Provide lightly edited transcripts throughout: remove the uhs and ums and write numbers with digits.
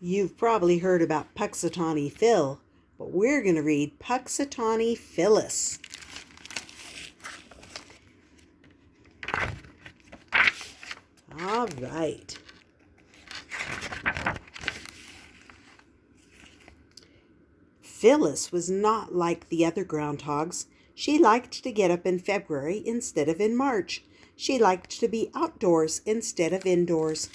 You've probably heard about Punxsutawney Phil, but we're going to read Punxsutawney Phyllis. All right. Phyllis was not like the other groundhogs. She liked to get up in February instead of in March. She liked to be outdoors instead of indoors.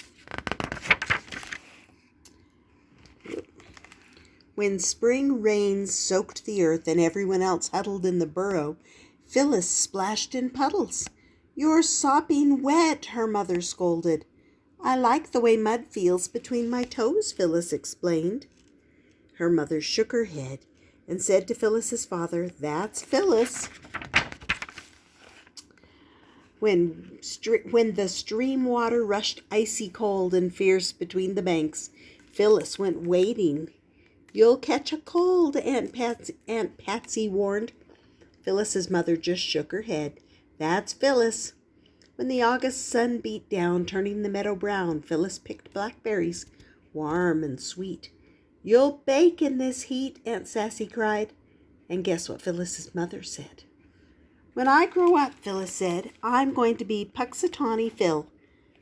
When spring rains soaked the earth and everyone else huddled in the burrow, Phyllis splashed in puddles. "You're sopping wet," her mother scolded. "I like the way mud feels between my toes," Phyllis explained. Her mother shook her head and said to Phyllis's father, "That's Phyllis." When the stream water rushed icy cold and fierce between the banks, Phyllis went wading. "You'll catch a cold," Aunt Patsy warned. Phyllis's mother just shook her head. "That's Phyllis." When the August sun beat down, turning the meadow brown, Phyllis picked blackberries, warm and sweet. "You'll bake in this heat," Aunt Sassy cried. And guess what Phyllis's mother said? "When I grow up," Phyllis said, "I'm going to be Punxsutawney Phil."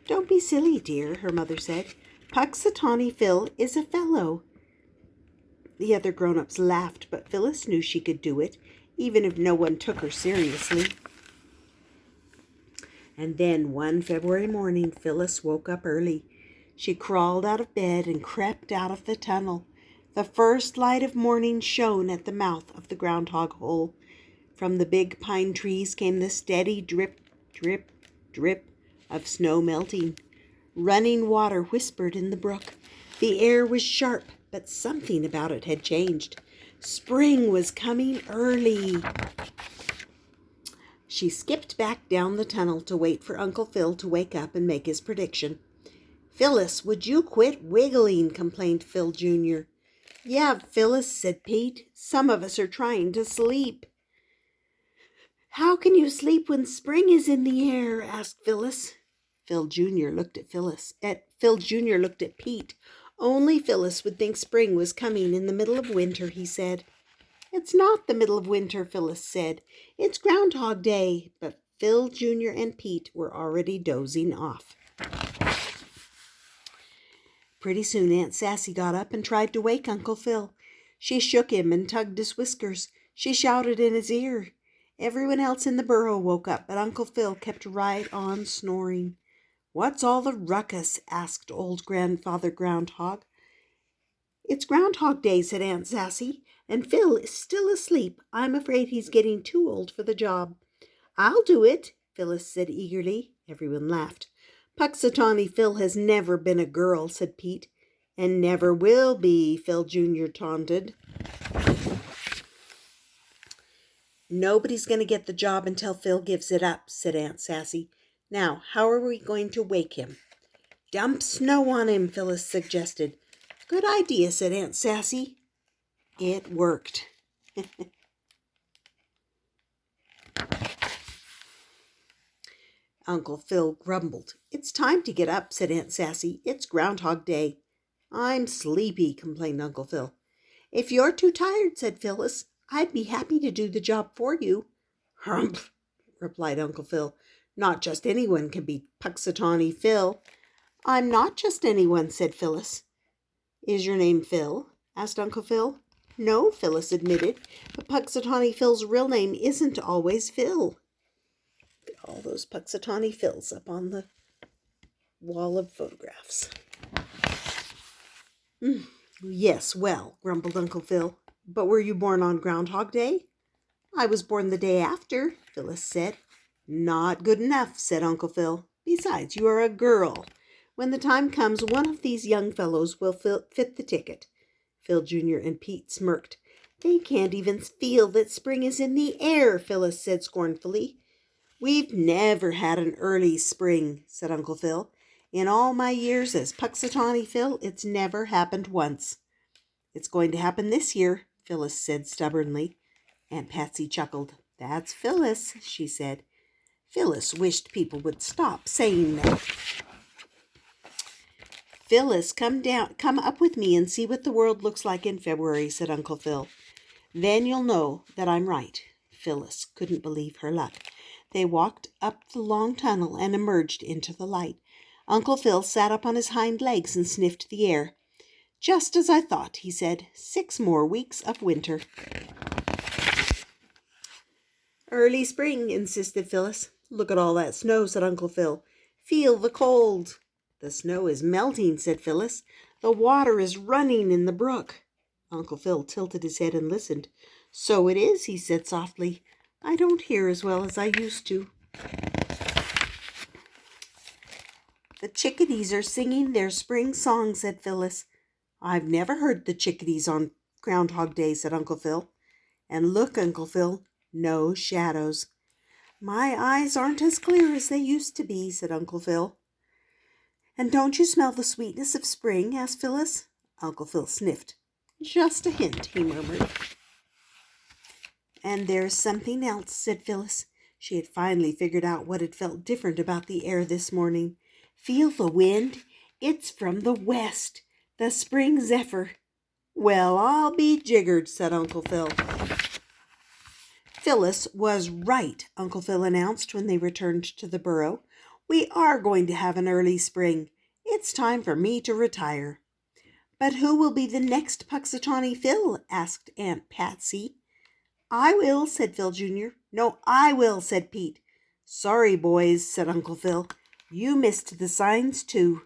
"Don't be silly, dear," her mother said. "Punxsutawney Phil is a fellow." The other grown-ups laughed, but Phyllis knew she could do it, even if no one took her seriously. And then one February morning, Phyllis woke up early. She crawled out of bed and crept out of the tunnel. The first light of morning shone at the mouth of the groundhog hole. From the big pine trees came the steady drip, drip, drip of snow melting. Running water whispered in the brook. The air was sharp, but something about it had changed. Spring was coming early. She skipped back down the tunnel to wait for Uncle Phil to wake up and make his prediction. "Phyllis, would you quit wiggling?" complained Phil Jr. "Yeah, Phyllis," said Pete. "Some of us are trying to sleep." "How can you sleep when spring is in the air?" asked Phyllis. Phil Jr. looked at Pete. "Only Phyllis would think spring was coming in the middle of winter," he said. "It's not the middle of winter," Phyllis said. "It's Groundhog Day." But Phil Jr. and Pete were already dozing off. Pretty soon Aunt Sassy got up and tried to wake Uncle Phil. She shook him and tugged his whiskers. She shouted in his ear. Everyone else in the burrow woke up, but Uncle Phil kept right on snoring. "What's all the ruckus?" asked old Grandfather Groundhog. "It's Groundhog Day," said Aunt Sassy, "and Phil is still asleep. I'm afraid he's getting too old for the job." "I'll do it," Phyllis said eagerly. Everyone laughed. "Punxsutawney Phil has never been a girl," said Pete. "And never will be," Phil Jr. taunted. "Nobody's going to get the job until Phil gives it up," said Aunt Sassy. "Now, how are we going to wake him?" "Dump snow on him," Phyllis suggested. "Good idea," said Aunt Sassy. It worked. Uncle Phil grumbled. "It's time to get up," said Aunt Sassy. "It's Groundhog Day." "I'm sleepy," complained Uncle Phil. "If you're too tired," said Phyllis, "I'd be happy to do the job for you." "Humph," replied Uncle Phil. "Not just anyone can be Punxsutawney Phil." "I'm not just anyone," said Phyllis. "Is your name Phil?" asked Uncle Phil. "No," Phyllis admitted, "but Punxsutawney Phil's real name isn't always Phil." All those Punxsutawney Phils up on the wall of photographs. "Yes, well," grumbled Uncle Phil. "But were you born on Groundhog Day?" "I was born the day after," Phyllis said. "Not good enough," said Uncle Phil. "Besides, you are a girl. When the time comes, one of these young fellows will fit the ticket." Phil Jr. and Pete smirked. "They can't even feel that spring is in the air," Phyllis said scornfully. "We've never had an early spring," said Uncle Phil. "In all my years as Punxsutawney Phil, it's never happened once." "It's going to happen this year," Phyllis said stubbornly. Aunt Patsy chuckled. "That's Phyllis," she said. Phyllis wished people would stop saying that. Phyllis, come up with me and see what the world looks like in February, said Uncle Phil. Then you'll know that I'm right. Phyllis couldn't believe her luck. They walked up the long tunnel and emerged into the light. Uncle Phil sat up on his hind legs and sniffed the air. Just as I thought, he said. 6 more weeks of winter. Early spring, insisted Phyllis. Look at all that snow, said Uncle Phil. Feel the cold. The snow is melting, said Phyllis. The water is running in the brook. Uncle Phil tilted his head and listened. So it is, he said softly. I don't hear as well as I used to. The chickadees are singing their spring song, said Phyllis. I've never heard the chickadees on Groundhog Day, said Uncle Phil. And look, Uncle Phil, no shadows. My eyes aren't as clear as they used to be, said Uncle Phil. And don't you smell the sweetness of spring? Asked Phyllis. Uncle Phil sniffed. Just a hint, he murmured. And there's something else, said Phyllis. She had finally figured out what had felt different about the air this morning. Feel the wind? It's from the west, the spring zephyr. Well, I'll be jiggered, said Uncle Phil. Phyllis was right, Uncle Phil announced when they returned to the burrow. We are going to have an early spring. It's time for me to retire. But who will be the next Punxsutawney Phil? Asked Aunt Patsy. I will, said Phil Jr. No, I will, said Pete. Sorry, boys, said Uncle Phil. You missed the signs, too.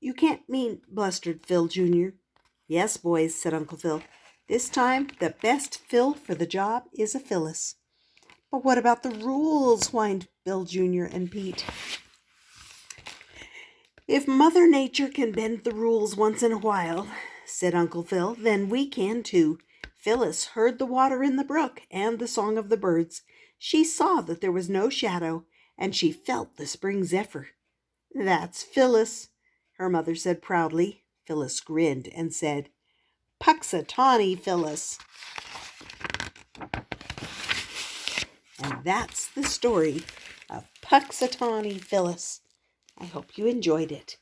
You can't mean, blustered Phil Jr. Yes, boys, said Uncle Phil. This time, the best Phil for the job is a Phyllis. But what about the rules? Whined Phil Jr. and Pete. If Mother Nature can bend the rules once in a while, said Uncle Phil, then we can too. Phyllis heard the water in the brook and the song of the birds. She saw that there was no shadow, and she felt the spring zephyr. That's Phyllis, her mother said proudly. Phyllis grinned and said, Punxsutawney Phyllis. And that's the story of Punxsutawney Phyllis. I hope you enjoyed it.